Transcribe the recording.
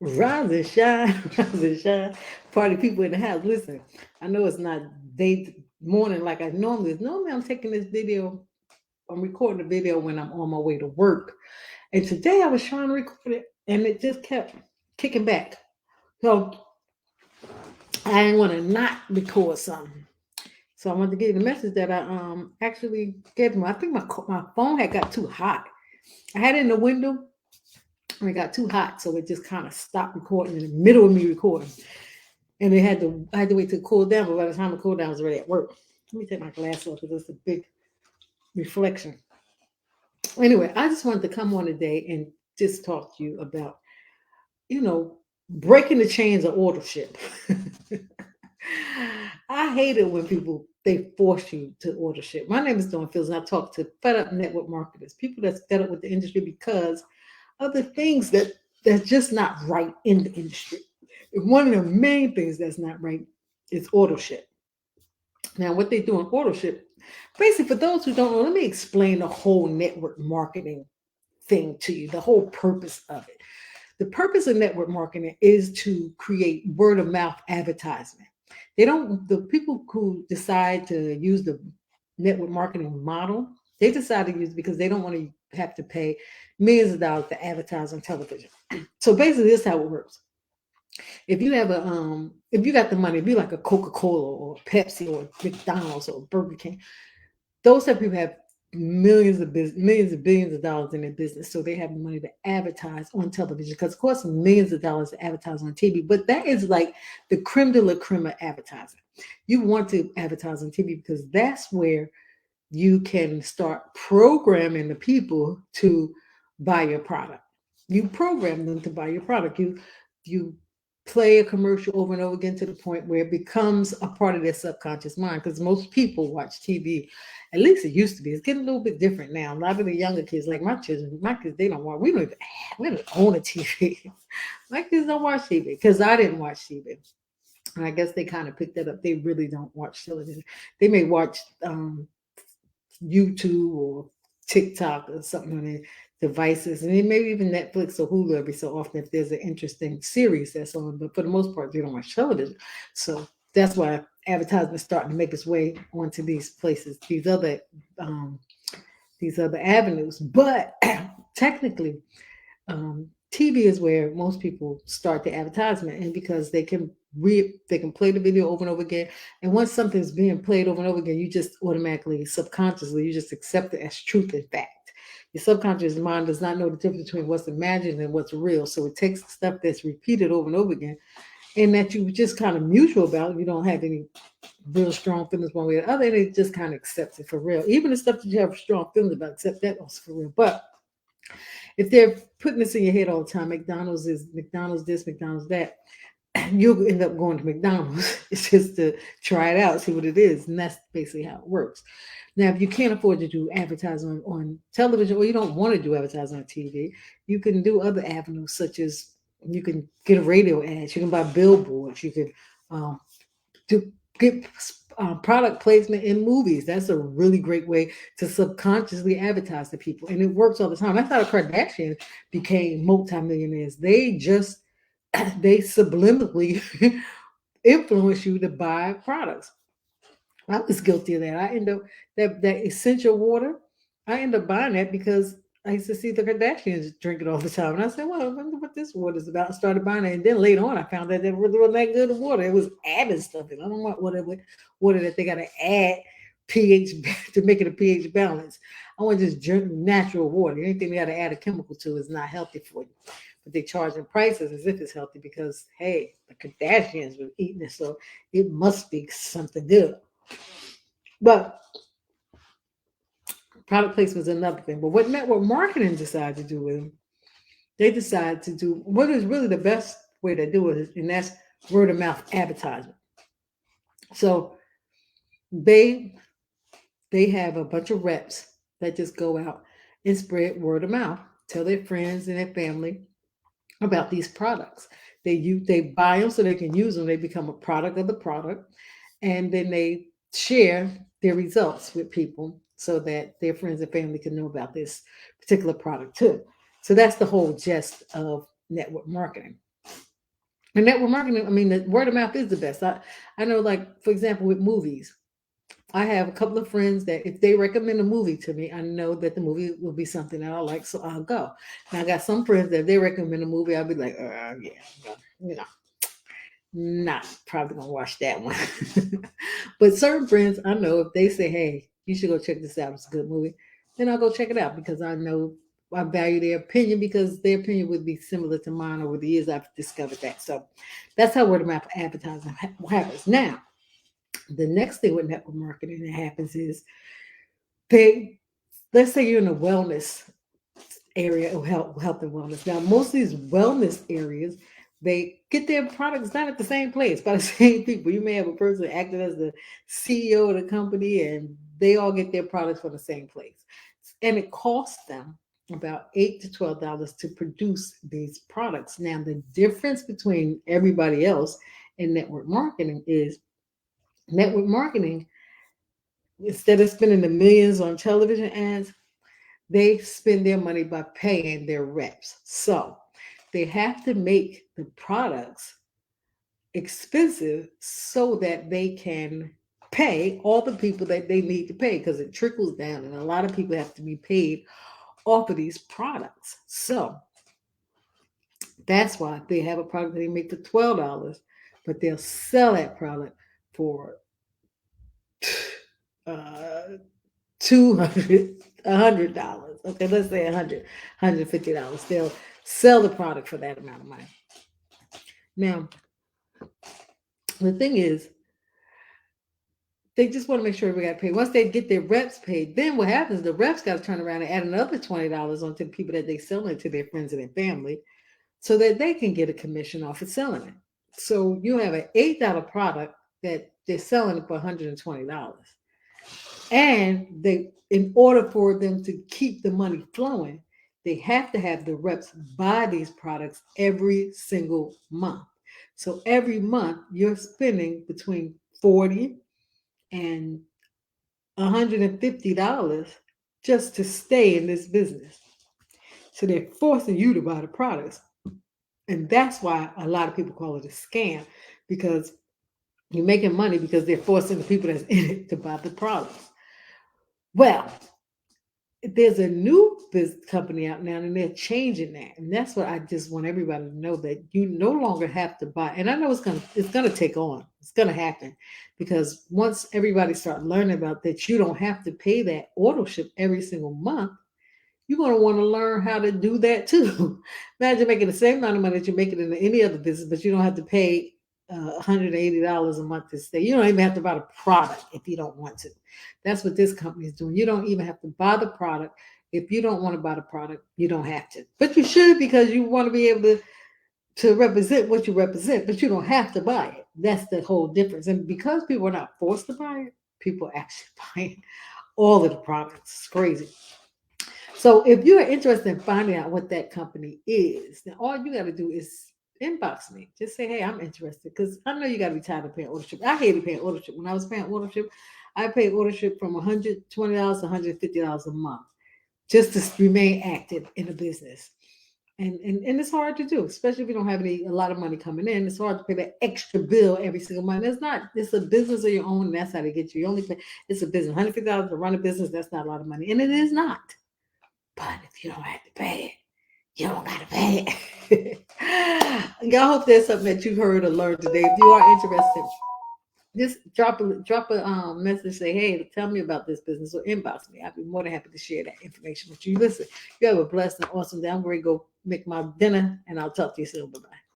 Rise and shine, rise and shine. Party people in the house. Listen, I know it's not day morning like I normally is. Normally I'm taking this video, I'm recording the video when I'm on my way to work. And today I was trying to record it and it just kept kicking back. So I didn't want to not record something. So I wanted to give you the message that I actually gave them. I think my phone had got too hot. I had it in the window and it got too hot, so it just kind of stopped recording in the middle of me recording. And I had to wait to cool down, but by the time it cooled down, I was already at work. Let me take my glass off because it's a big reflection. Anyway, I just wanted to come on today and just talk to you about, you know, breaking the chains of authorship. I hate it when people they force you to order shit. My name is Dawn Fields, and I talk to fed up network marketers, people that's fed up with the industry because of the things that's just not right in the industry. And one of the main things that's not right is auto ship. Now, what they do in auto ship, basically, for those who don't know, let me explain the whole network marketing thing to you, the whole purpose of it. The purpose of network marketing is to create word of mouth advertisement. The people who decide to use the network marketing model, they decide to use it because they don't want to have to pay millions of dollars to advertise on television. So basically, this is how it works. If you got the money, be like a Coca-Cola or Pepsi or McDonald's or Burger King, those type of people have millions of billions of dollars in their business, so they have the money to advertise on television because it costs millions of dollars to advertise on TV. But that is like the creme de la creme of advertising. You want to advertise on TV because that's where you can start programming the people to buy your product. You program them to buy your product. You play a commercial over and over again to the point where it becomes a part of their subconscious mind. Because most people watch TV, at least it used to be. It's getting a little bit different now. A lot of the younger kids, like my kids, they don't want. We don't own a TV. My kids don't watch TV because I didn't watch TV. And I guess they kind of picked that up. They really don't watch television. They may watch YouTube or TikTok or something on their devices, and then maybe even Netflix or Hulu every so often if there's an interesting series that's on. But for the most part, they don't watch television. So that's why advertising is starting to make its way onto these places, um, these other avenues. But technically, TV is where most people start the advertisement, and because they can play the video over and over again, and once something's being played over and over again, you just automatically, subconsciously, you just accept it as truth and fact. Your subconscious mind does not know the difference between what's imagined and what's real, so it takes stuff that's repeated over and over again, and that you just kind of mutual about. You don't have any real strong feelings one way or the other, and it just kind of accepts it for real. Even the stuff that you have strong feelings about, accept that also for real. But if they're putting this in your head all the time, McDonald's is McDonald's this, McDonald's that, you'll end up going to McDonald's. It's just to try it out, see what it is. And that's basically how it works. Now, if you can't afford to do advertising on television or you don't want to do advertising on TV, you can do other avenues such as you can get a radio ads, you can buy billboards, you can um, to get product placement in movies. That's a really great way to subconsciously advertise to people, and it works all the time. That's how the Kardashians became multimillionaires. They just they subliminally influence you to buy products. I was guilty of that. I end up that essential water. I end up buying that because I used to see the Kardashians drink it all the time, and I said, "Well, I wonder what this water is about." I started buying it, and then later on, I found that it really wasn't that good of water. It was adding stuff in. I don't want water that they got to add pH to make it a pH balance. I want just drink natural water. Anything they got to add a chemical to is not healthy for you. But they charging prices as if it's healthy because hey, the Kardashians were eating it, so it must be something good. But product placement is another thing. But what network marketing decided to do is they decided to do what is really the best way to do it, and that's word of mouth advertisement. So they they have a bunch of reps that just go out and spread word of mouth, tell their friends and their family about these products. They buy them so they can use them. They become a product of the product, and then they share their results with people so that their friends and family can know about this particular product too. So that's the whole gist of network marketing. And network marketing, I mean, the word of mouth is the best. I know, like, for example, with movies, I have a couple of friends that if they recommend a movie to me, I know that the movie will be something that I like, so I'll go. And I got some friends that if they recommend a movie, I'll be like, yeah, you know, not probably gonna watch that one. But certain friends, I know if they say, "Hey, you should go check this out. It's a good movie," then I'll go check it out because I know I value their opinion because their opinion would be similar to mine over the years. I've discovered that. So that's how word of mouth advertising happens. Now, the next thing with network marketing that happens is they, let's say you're in a wellness area of health and wellness. Now, most of these wellness areas, they get their products not at the same place by the same people. You may have a person acting as the CEO of the company, and they all get their products from the same place, and it costs them about $8 to $12 to produce these products. Now, the difference between everybody else and network marketing is network marketing, instead of spending the millions on television ads, they spend their money by paying their reps. So they have to make the products expensive so that they can pay all the people that they need to pay because it trickles down and a lot of people have to be paid off of these products. So that's why they have a product that they make for $12, but they'll sell that product for uh, 200, $100. Okay, let's say 150 dollars. They'll sell the product for that amount of money. Now, the thing is, they just want to make sure we got paid. Once they get their reps paid, then what happens? The reps got to turn around and add another $20 onto the people that they sell it to, their friends and their family, so that they can get a commission off of selling it. So you have an $8 product that they're selling it for $120. And they, in order for them to keep the money flowing, they have to have the reps buy these products every single month. So every month you're spending between 40 and $150 just to stay in this business. So they're forcing you to buy the products. And that's why a lot of people call it a scam, because you're making money because they're forcing the people that's in it to buy the products. Well, there's a new business company out now and they're changing that, and that's what I just want everybody to know, that you no longer have to buy. And I know it's gonna take on, it's gonna happen, because once everybody start learning about that, you don't have to pay that auto ship every single month. You're going to want to learn how to do that too. Imagine making the same amount of money that you're making in any other business, but you don't have to pay $180 a month to stay. You don't even have to buy the product if you don't want to. That's what this company is doing. You don't even have to buy the product. If you don't want to buy the product, you don't have to. But you should, because you want to be able to represent what you represent, but you don't have to buy it. That's the whole difference. And because people are not forced to buy it, people actually buy all of the products. It's crazy. So if you're interested in finding out what that company is, then all you got to do is inbox me. Just say, hey, I'm interested. Because I know you got to be tired of paying Autoship. I hated paying Autoship. When I was paying Autoship, I paid Autoship from $120 to $150 a month just to remain active in a business. And it's hard to do, especially if you don't have a lot of money coming in. It's hard to pay that extra bill every single month. It's a business of your own, and that's how they get you. You only pay, it's a business. $150 to run a business, that's not a lot of money. And it is not. But if you don't have to pay it, you don't gotta pay it. I hope there's something that you've heard or learned today. If you are interested, just drop a message. Say, hey, tell me about this business, or inbox me. I'd be more than happy to share that information with you. Listen, you have a blessed and awesome day. I'm going to go make my dinner, and I'll talk to you soon. Bye bye.